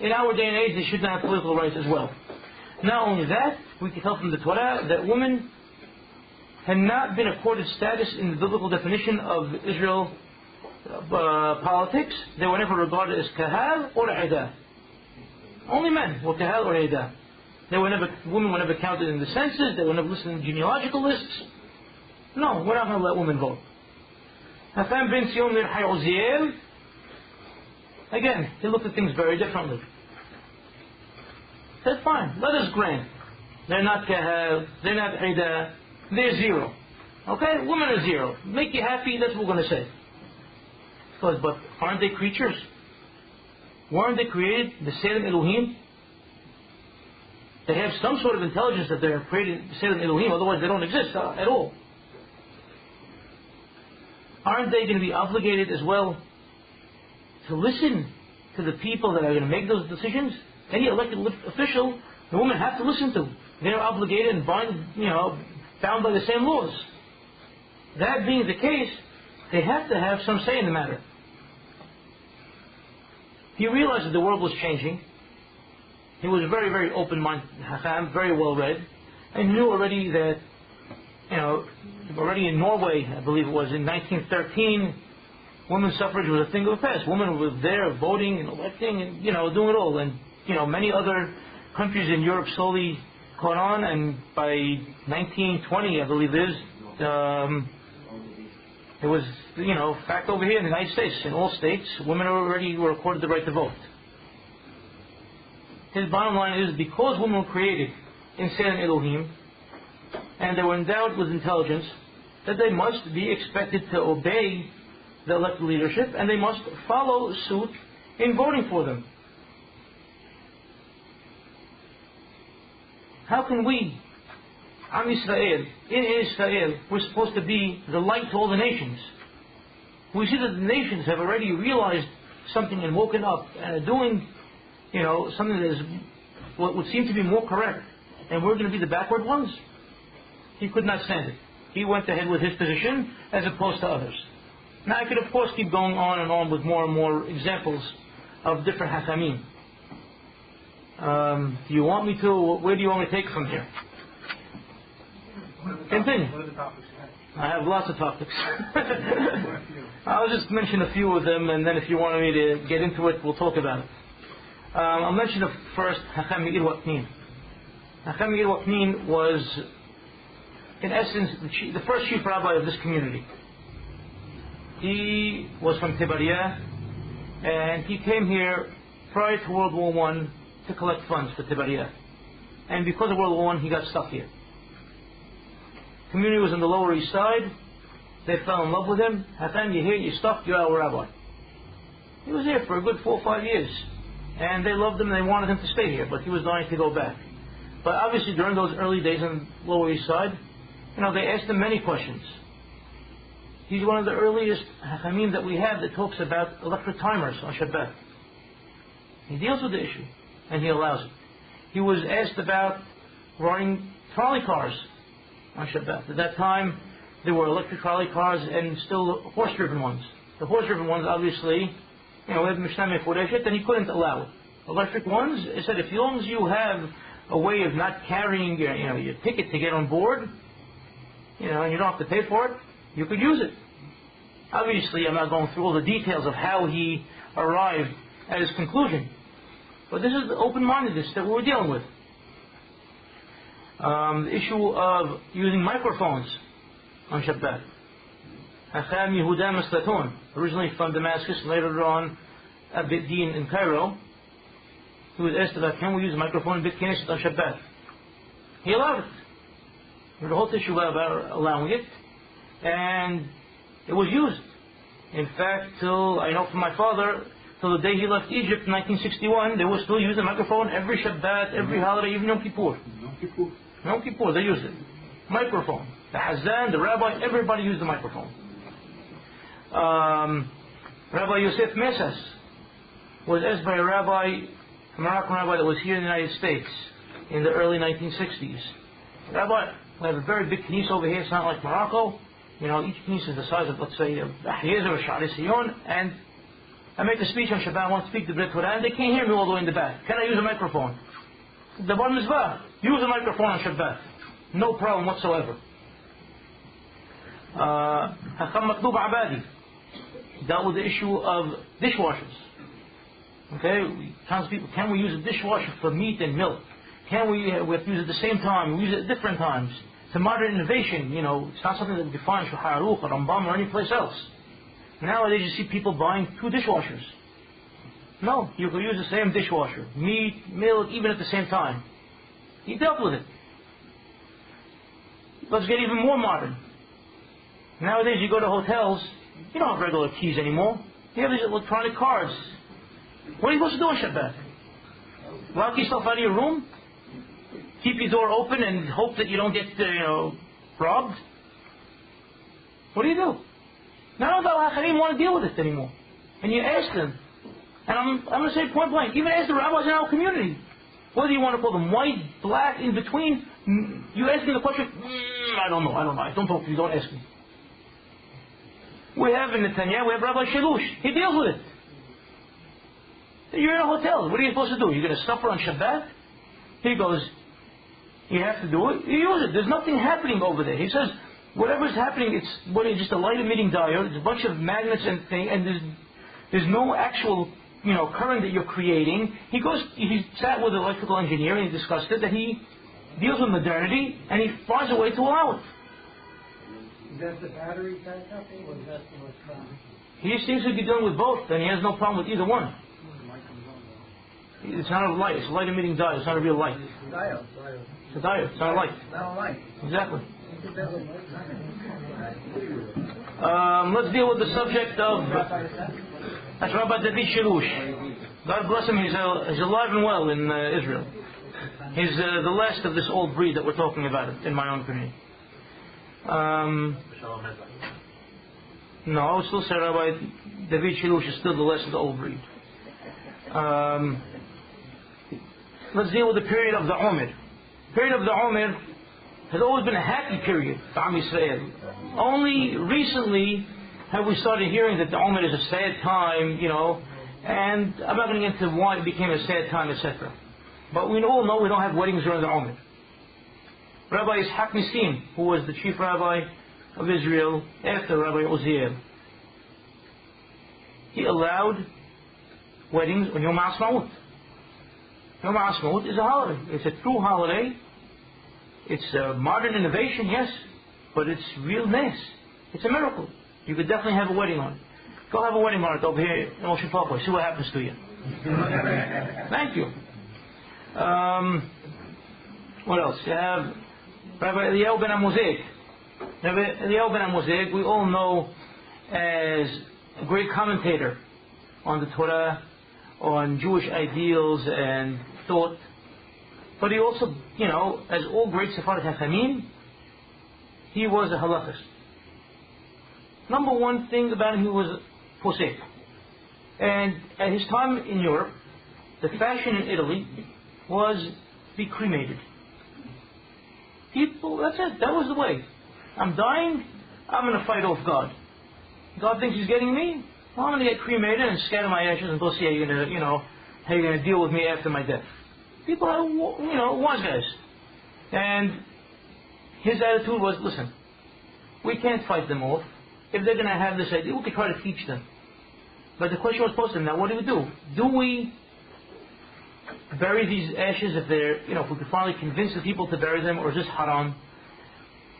In our day and age, they should not have political rights as well. Not only that, we can tell from the Torah that women had not been accorded status in the biblical definition of Israel politics. They were never regarded as kahal or idah. Only men were kahal or idah. Women were never counted in the census. They were never listed in genealogical lists. No, we're not going to let women vote. Hafam ben Sion Nirhai Uziel, again, he looked at things very differently. Said, fine, let us grant. They're not kahal, they're not idah, they're zero. Okay, women are zero. Make you happy, that's what we're going to say. Because, but aren't they creatures? Weren't they created the B'Tselem Elohim? They have some sort of intelligence that they're created B'Tselem Elohim, otherwise they don't exist at all. Aren't they going to be obligated as well to listen to the people that are going to make those decisions? Any elected official, the women have to listen to. They're obligated and bound by the same laws. That being the case, they have to have some say in the matter. He realized that the world was changing. He was very, very open-minded, very well-read, and knew already that, already in Norway, I believe it was in 1913, women's suffrage was a thing of the past. Women were there voting and electing and, doing it all. And, many other countries in Europe slowly caught on, and by 1920, I believe it is, it was, fact over here in the United States, in all states, women already were accorded the right to vote. His bottom line is, because women were created in B'Tselem Elohim, and they were endowed with intelligence, that they must be expected to obey the elected leadership, and they must follow suit in voting for them. How can we, Am Yisrael, in Israel, we're supposed to be the light to all the nations? We see that the nations have already realized something and woken up and are doing, something that is what would seem to be more correct, and we're going to be the backward ones? He could not stand it. He went ahead with his position as opposed to others. Now I could of course keep going on and on with more and more examples of different Hakamim. Do you want me to? Where do you want me to take it from here? Continue. What are the topics? I have lots of topics. I'll just mention a few of them, and then if you want me to get into it, we'll talk about it. I'll mention the first, Hacham Meir Watnin. Hacham Meir Watnin was, in essence, the first chief rabbi of this community. He was from Tiberia, and he came here prior to World War I to collect funds for Tiberia. And because of World War I, he got stuck here. The community was on the Lower East Side. They fell in love with him. Hatan, you're here, you're stuck, you're our rabbi. He was here for a good 4 or 5 years. And they loved him and they wanted him to stay here, but he was dying to go back. But obviously during those early days on the Lower East Side, they asked him many questions. He's one of the earliest Hachamim that we have that talks about electric timers on Shabbat. He deals with the issue, and he allows it. He was asked about running trolley cars on Shabbat. At that time, there were electric trolley cars and still horse-driven ones. The horse-driven ones, obviously, we had Mishnah Moreshet, and he couldn't allow it. Electric ones, he said, as long as you have a way of not carrying your ticket to get on board, and you don't have to pay for it, you could use it. Obviously, I'm not going through all the details of how he arrived at his conclusion. But this is the open-mindedness that we're dealing with. The issue of using microphones on Shabbat. Hacham Yehuda Maslaton, originally from Damascus, later on at Beit Din in Cairo, he was asked about, can we use a microphone in Beit Knesset on Shabbat? He allowed it. There's a whole issue about allowing it, and it was used. In fact, till I know from my father, till the day he left Egypt in 1961, they were still using a microphone every Shabbat, every holiday, even Yom Kippur. Yom Kippur, they used it. Microphone. The Hazan, the rabbi, everybody used the microphone. Rabbi Yosef Mesas was asked by a Moroccan rabbi that was here in the United States in the early 1960s. Rabbi, we have a very big knis over here, it's not like Morocco. You know, each knis is the size of, let's say, Ahiyaz or Sha'ari Sion, and I make a speech on Shabbat, I want to speak the Brit Torah, and they can't hear me all the way in the back. Can I use a microphone? The bar mitzvah, use a microphone on Shabbat. No problem whatsoever. Hakam Maktub Abadi dealt with the issue of dishwashers. Okay, tons people, can we use a dishwasher for meat and milk? Can we have to use it at the same time? We use it at different times. It's a modern innovation, you know, it's not something that we can find in Shulchan Aruch or Rambam or any place else. Nowadays you see people buying 2 dishwashers. No, you can use the same dishwasher. Meat, milk, even at the same time. He dealt with it. Let's get even more modern. Nowadays you go to hotels, you don't have regular keys anymore. You have these electronic cards. What are you supposed to do on Shabbat? Lock yourself out of your room? Keep your door open and hope that you don't get robbed? What do you do? None of the Hacharim want to deal with it anymore. And you ask them, and I'm going to say point blank, even ask the rabbis in our community, whether you want to call them white, black, in between, you ask me the question, I don't know, don't talk to me, don't ask me. We have in Netanyahu, we have Rabbi Shelush, he deals with it. You're in a hotel, what are you supposed to do? You're going to suffer on Shabbat? He goes, you have to do it, you use it, there's nothing happening over there. He says, whatever's happening, it's just a light emitting diode, it's a bunch of magnets and things, and there's no actual current that you're creating. He sat with an electrical engineer and he discussed it, that he deals with modernity and he finds a way to allow it. Is that the battery backup or is that the electronic? He seems to be dealing with both, and he has no problem with either one. It's not a light, it's a light emitting diode, it's not a real light. It's a diode. It's a diode, it's not a light. Not a light. Exactly. Let's deal with the subject of that's Rabbi David Shirush. God bless him, he's alive and well in Israel. He's the last of this old breed that we're talking about in my own community. No, I would still say Rabbi David Shirush is still the last of the old breed. Let's deal with the period of the Omer. The period of the Omer has always been a happy period for Am Yisrael. Only recently have we started hearing that the Omer is a sad time, and I'm not going to get into why it became a sad time, etc. But we all know we don't have weddings during the Omer. Rabbi Ishaq Nisim, who was the chief rabbi of Israel after Rabbi Uziel, he allowed weddings on Yom HaAtzmaut. Yom HaAtzmaut is a holiday. It's a true holiday. It's a modern innovation, yes, but it's real nice. It's a miracle. You could definitely have a wedding on it. Go have a wedding on it over here in Ocean Parkway. See what happens to you. Thank you. What else? You have Rabbi Eliyahu ben Amuzek. Rabbi Eliyahu ben Amuzek, we all know as a great commentator on the Torah, on Jewish ideals and thought. But he also, as all great Sephardic Hachamim, he was a halachist. Number one thing about him, he was posek. And at his time in Europe, the fashion in Italy was to be cremated. People, that's it, that was the way. I'm dying, I'm going to fight off God. God thinks he's getting me, well, I'm going to get cremated and scatter my ashes and we'll see how you're going to deal with me after my death. People are, wise guys. And his attitude was, listen, we can't fight them off. If they're going to have this idea, we can try to teach them. But the question was posed to them, now what do we do? Do we bury these ashes if we can finally convince the people to bury them, or is this haram?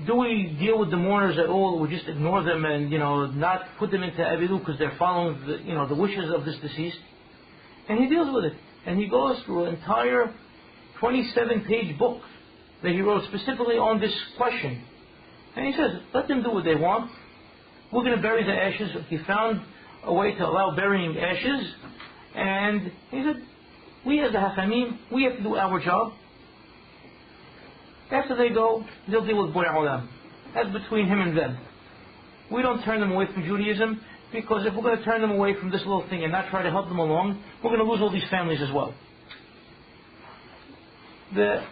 Do we deal with the mourners at all, or we just ignore them and, not put them into avidu because they're following the wishes of this deceased? And he deals with it. And he goes through an entire 27-page book that he wrote specifically on this question. And he says, let them do what they want. We're going to bury the ashes. He found a way to allow burying ashes. And he said, we as the Hachamim, we have to do our job. After they go, they'll deal with Borei Olam. That's between him and them. We don't turn them away from Judaism. Because if we're going to turn them away from this little thing and not try to help them along, we're going to lose all these families as well. The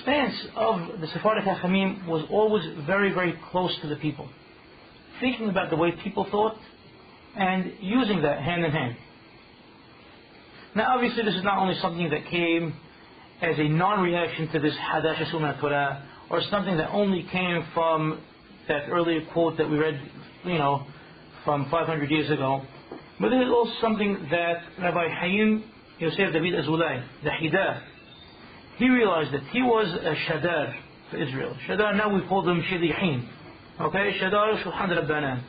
stance of the Sephardic Hachamim was always very, very close to the people. Thinking about the way people thought and using that hand in hand. Now obviously this is not only something that came as a non-reaction to this Hadash Asum Torah, or something that only came from that earlier quote that we read, from 500 years ago. But this is also something that Rabbi Hayim Yosef David Azulai, the Hidah, he realized that he was a Shadar for Israel. Shadar, now we call them Shadihin. Okay, Shadar Shulhan Rabbanan.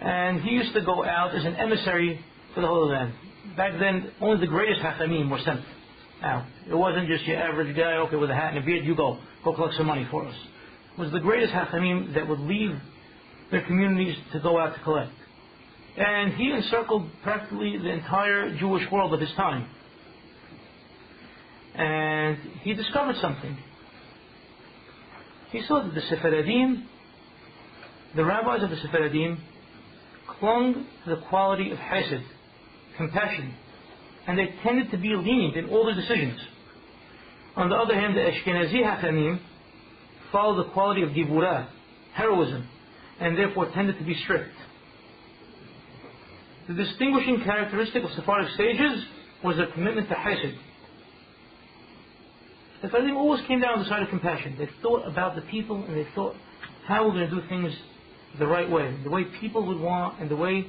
And he used to go out as an emissary for the whole land. Back then, only the greatest Hachamim were sent out. It wasn't just your average guy, okay, with a hat and a beard, you go collect some money for us. It was the greatest Hachamim that would leave their communities to go out to collect. And he encircled practically the entire Jewish world of his time. And he discovered something. He saw that the Sephardim, the rabbis of the Sephardim, clung to the quality of hesed, compassion, and they tended to be lenient in all their decisions. On the other hand, the Ashkenazi Hachamim followed the quality of givurah, heroism, and therefore tended to be strict. The distinguishing characteristic of Sephardic sages was their commitment to hesed. The Sephardim always came down on the side of compassion. They thought about the people and they thought how we're going to do things the right way, the way people would want and the way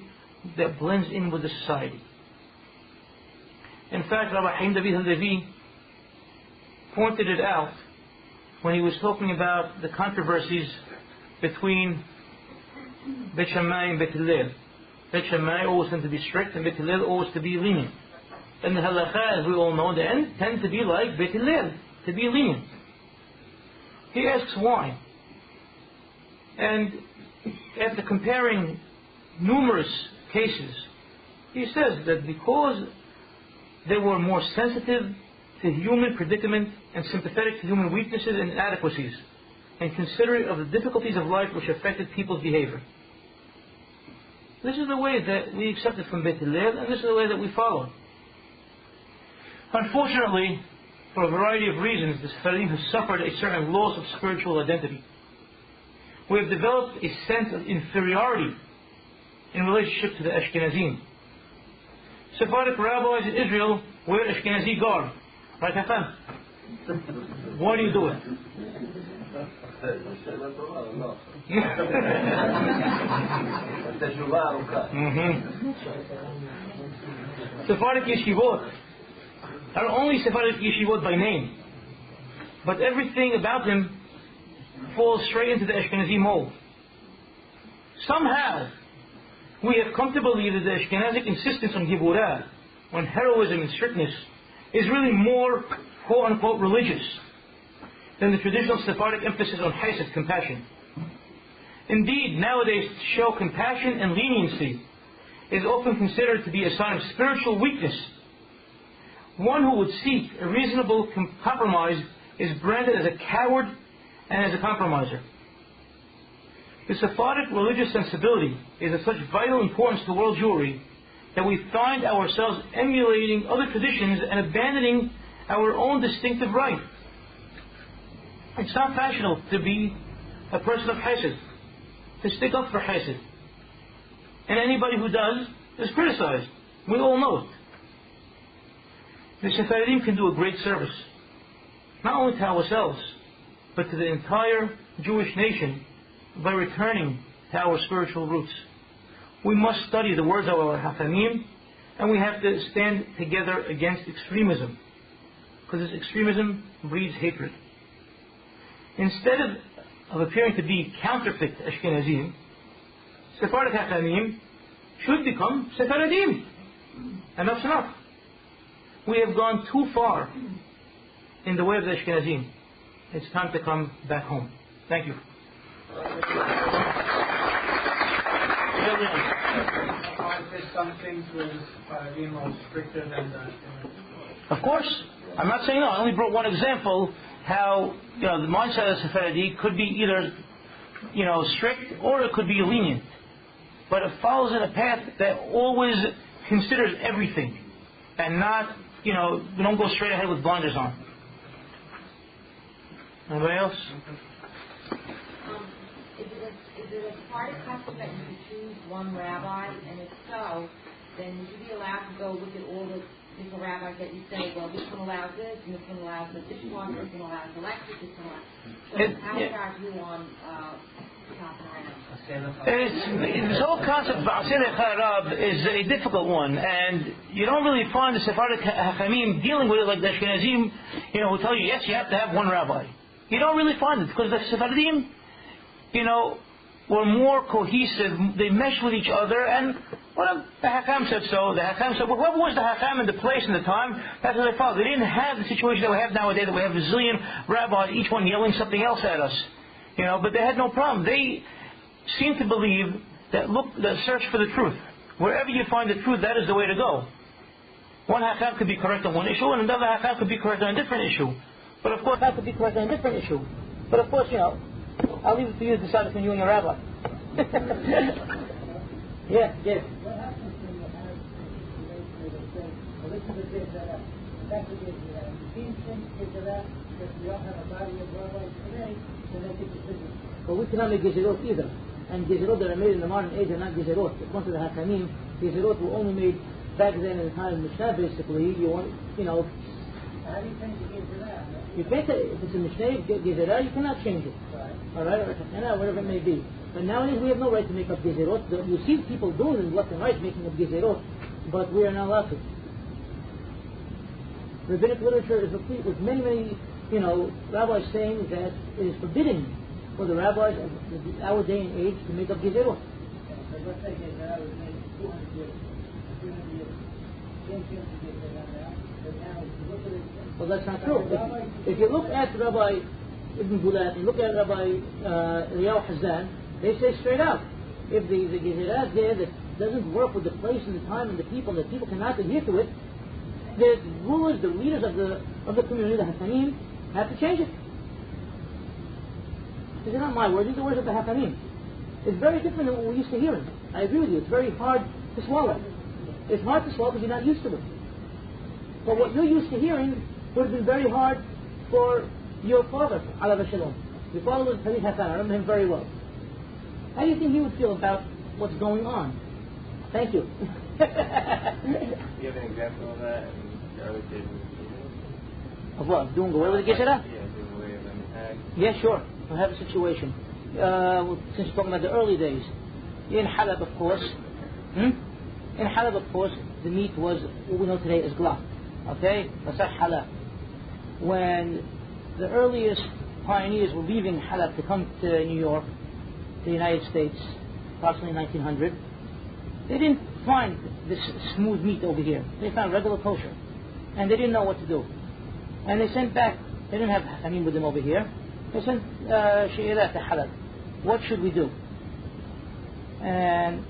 that blends in with the society. In fact, Rabbi Haim David HaLevi pointed it out when he was talking about the controversies between Beit Shammai and Beit Hillel. Beit Shammai always tend to be strict and Beit Hillel always to be lenient. And the halakha, as we all know, the end tend to be like Beit Hillel, to be lenient. He asks why. And after comparing numerous cases, he says that because they were more sensitive to human predicament and sympathetic to human weaknesses and inadequacies, and considerate of the difficulties of life which affected people's behavior. This is the way that we accepted from Beit Hillel, and this is the way that we follow. Unfortunately, for a variety of reasons, the Sephardim have suffered a certain loss of spiritual identity. We have developed a sense of inferiority in relationship to the Ashkenazim. Sephardic rabbis in Israel wear Ashkenazi garb. Right, Hassan? Why do you do it? Sephardic yeshivot are only Sephardic yeshivot by name, but everything about them falls straight into the Ashkenazi mold. Somehow, we have come to believe that the Ashkenazic insistence on givurah, on heroism and strictness, is really more quote-unquote religious than the traditional Sephardic emphasis on hesed, compassion. Indeed, nowadays, to show compassion and leniency is often considered to be a sign of spiritual weakness. One who would seek a reasonable compromise is branded as a coward and as a compromiser. The Sephardic religious sensibility is of such vital importance to world Jewry that we find ourselves emulating other traditions and abandoning our own distinctive right. It's not fashionable to be a person of hesed, to stick up for hesed. And anybody who does is criticized. We all know it. The Sephardim can do a great service, not only to ourselves, but to the entire Jewish nation by returning to our spiritual roots. We must study the words of our Hachamim, and we have to stand together against extremism, because this extremism breeds hatred. Instead of appearing to be counterfeit Ashkenazim, Sephardic Hachamim should become Sephardim. Enough's enough. We have gone too far in the way of the Ashkenazim. It's time to come back home. Thank you. Some things where the Sephardim are stricter than the... Of course. I'm not saying no. I only brought one example how the mindset of Sephardi could be either strict or it could be lenient. but it follows in a path that always considers everything, and not, we don't go straight ahead with blinders on. Anybody else? Is it a part of custom that you can choose one rabbi, and if so, then would you be allowed to go look at all the different rabbis that you say, well, this one allows this, and this one allows the dishwasher, this one allows electric, this one allows... So how far are you on shopping around? This whole concept of Asele Charab is a difficult one, and you don't really find the Sephardic Hachamim dealing with it like the Ashkenazim, who tell you, yes, you have to have one rabbi. You don't really find it, because the Sephardim, were more cohesive. They meshed with each other, and the Hakam said so. The Hakam said, whoever was the Hakam in the place and the time, that's what they followed. They didn't have the situation that we have nowadays, that we have a zillion rabbis, each one yelling something else at us. But they had no problem. They seem to believe that search for the truth. Wherever you find the truth, that is the way to go. One Hakam could be correct on one issue, and another Hakam could be correct on a different issue. But of course, that could be correct on a different issue. But of course, I'll leave it for you to decide between you and your rabbi. Yeah, yes. What happens when you have a we don't have a body of rabbis today, so they take the business. But we cannot make gezerot either. And gezerot that are made in the modern age are not gezerot. According to the Hakamim, gezerot were only made back then in the time of Mishnah, basically. How do you change the gezerah? You can't say, if it's a Mishnah gezerah, you cannot change it. Right. Alright, or whatever it may be. But nowadays we have no right to make up gezerot. You see people doing it left and right, making up gezerot, but we are not allowed to. Rabbinic literature is replete with many, rabbis saying that it is forbidden for the rabbis of our day and age to make up gezerot. So let's say gezerah was made 200 years. 300 years. Same thing to gezerah now. But now, if you look at it... Well, that's not true. If you look at Rabbi Ibn Gulat, you look at Rabbi Eliyahu Hazan, they say straight out, if the gezerah is there that doesn't work with the place and the time and the people cannot adhere to it, the rulers, the leaders of the community, the Hakanim, have to change it. These are not my words, these are words of the Hakanim. It's very different than what we're used to hearing. I agree with you, it's very hard to swallow. It's hard to swallow because you're not used to it. But what you're used to hearing would have been very hard for your father, Alav Shalom. Your father was Talmid Hasan, I remember him very well. How do you think he would feel about what's going on? Thank you. Do you have an example of that in the early days of the Of what? Doing away with the gezerah? Yeah, doing away with the Yeah, sure. I have a situation. Since you're talking about the early days. In Halab, of course. In Halab, of course, the meat was what we know today as glak. Okay? Basar Halab. When the earliest pioneers were leaving Halab to come to New York, the United States, approximately 1900, they didn't find this smooth meat over here. They found regular kosher. And they didn't know what to do. And they sent back, they didn't have Hakamim with them over here, they sent She'irat to Halab. What should we do? And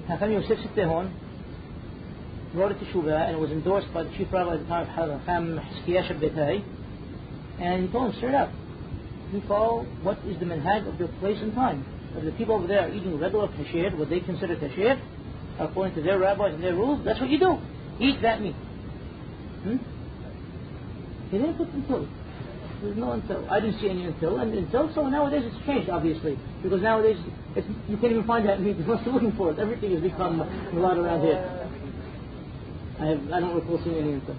Hakam Yosef Sittehon wrote a teshuvah, and it was endorsed by the chief rabbi at the time of Halab, Hakam Hiskiya Shabbetai, and he told him straight up, you follow what is the minhag of your place and time. If the people over there are eating regular kasher, what they consider kasher, according to their rabbis and their rules, that's what you do. Eat that meat. He didn't put until. There's no until. I didn't see any until. And until, so nowadays it's changed, obviously. Because nowadays you can't even find that meat. You're still looking for it. Everything has become a lot around here. I don't recall seeing any until.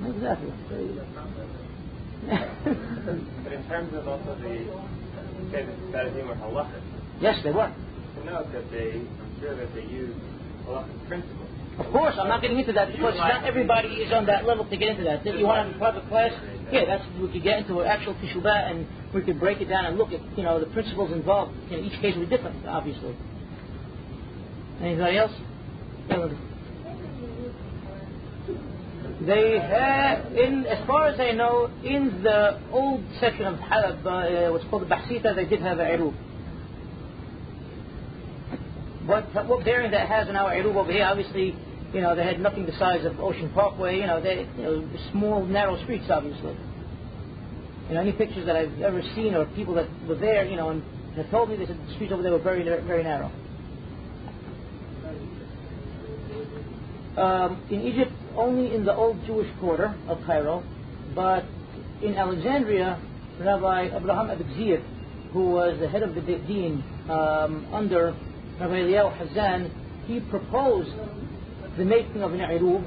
Exactly. But in terms of also the Sephardim were halachic. Yes, they were. To note that I'm sure that they use halachic principles. Of course, I'm not getting into that because not everybody is on that level to get into that. If you want to have a private class, yeah, that's we could get into an actual teshuvah and we could break it down and look at the principles involved. Each case will be different, obviously. Anybody else? They have, as far as I know, in the old section of Halab, what's called the Bahsita, they did have a Irub. What bearing that has in our Irub over here, obviously, they had nothing the size of Ocean Parkway, they small, narrow streets, obviously. any pictures that I've ever seen or people that were there, and have told me, they said the streets over there were very, very narrow. In Egypt, only in the old Jewish quarter of Cairo, but in Alexandria, Rabbi Abraham Abigzir, who was the head of the Din under Rabbi Eliyahu Hazan, he proposed the making of an Irub,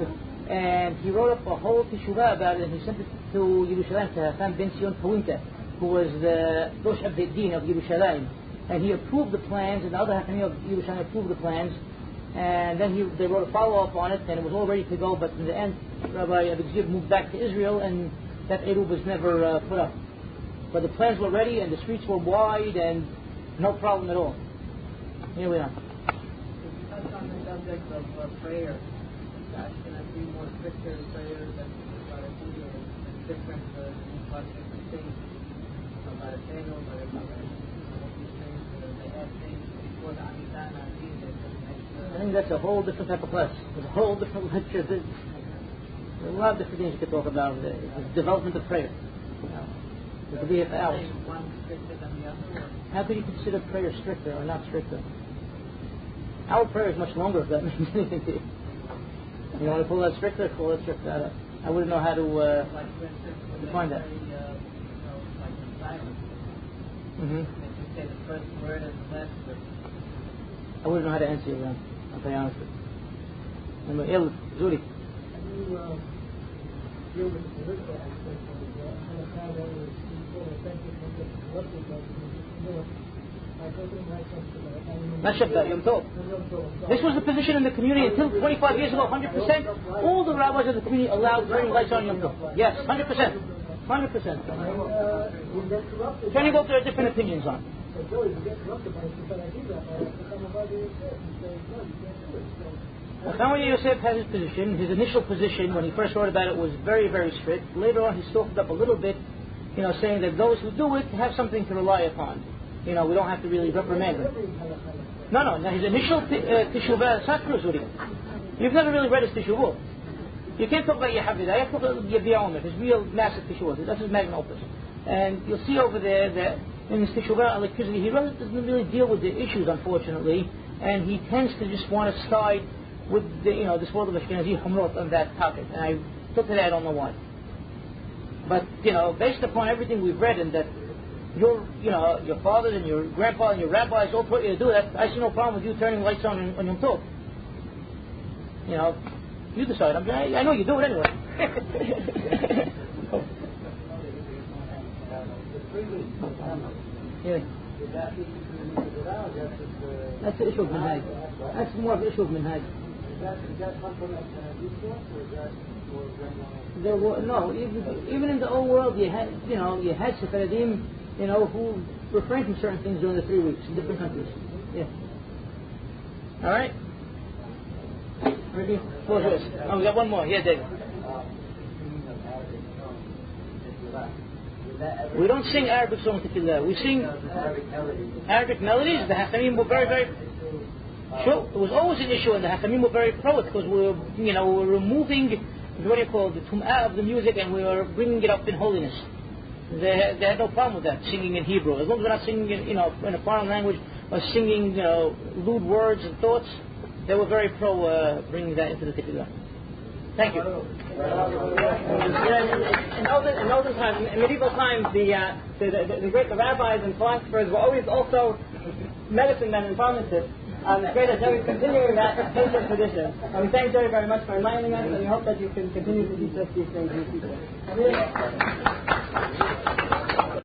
and he wrote up a whole teshuvah about it, and he sent it to Yerushalayim, to Hassan ben Sion Kawinta, who was the Rosh Din of Yerushalayim, and he approved the plans, and the other Hakanim of Yerushalayim approved the plans, and then they wrote a follow-up on it, and it was all ready to go, but in the end, Rabbi Abigzir moved back to Israel, and that Irub was never put up. But the plans were ready, and the streets were wide, and no problem at all. Here we are. Touch on the subject of prayer. That's going to be more stricter prayer than about a video and different things about a channel, but about these things, they have things before the Amidah and I think that's a whole different type of class. There's a whole different lecture. There's a lot of different things you could talk about. The development of prayer. It could be for hours. How could you consider prayer stricter or not stricter? Our prayer is much longer, if that means anything to you. You want to call that stricter? Call that stricter. I wouldn't know how to define that. I wouldn't know how to answer you, I'll be honest with you. Zuri. Deal with the political aspect of it, how that was affected This was the position in the community until 25 years ago, 100%. All the rabbis of the community allowed turning lights on Yom Tov. Yes, 100%. 100%. Turning off, there are different opinions on. Chama Yosef has his position. His initial position, when he first wrote about it, was very, very strict. Later on, he softened up a little bit, saying that those who do it have something to rely upon. We don't have to really reprimand them. No. Now, his initial teshuvah, it's not true, Zuri. You've never really read his teshuvah. You can't talk about Yehavidah. You have to talk about Yebiyaomer, his real massive teshuvah. That's his magnum opus. And you'll see over there that in his teshuvah on electricity, he doesn't really deal with the issues, unfortunately, and he tends to just want to side with this world of Ashkenazi Humrot on that topic. And I took to that, I don't know why. But, based upon everything we've read, and that your fathers and your grandfather and your rabbis all taught you to do that, I see no problem with you turning lights on Yom Tov. You decide. I know you do it anyway. Yeah. That's the issue of Minhaj. That's more of the issue of Minhaj. Even in the old world, you had Sephardim, who refrained from certain things during the 3 weeks in different countries. Yeah. All right. Ready? We got one more. Yeah, David. We don't sing Arabic songs to Tefillah. We sing Arabic melodies. The Hachamim were very, very sure. It was always an issue, and the Hachamim were very pro it because we were removing the tum'ah of the music, and we were bringing it up in holiness. They had no problem with that, singing in Hebrew. As long as we're not singing in a foreign language or singing lewd words and thoughts, they were very pro bringing that into the Tefillah. Thank you. In olden times, in medieval times, the great rabbis and philosophers were always also medicine men and pharmacists. It's great that we're continuing that ancient tradition. And we thank Jerry very much for enlightening us, and we hope that you can continue to teach us these things in the future.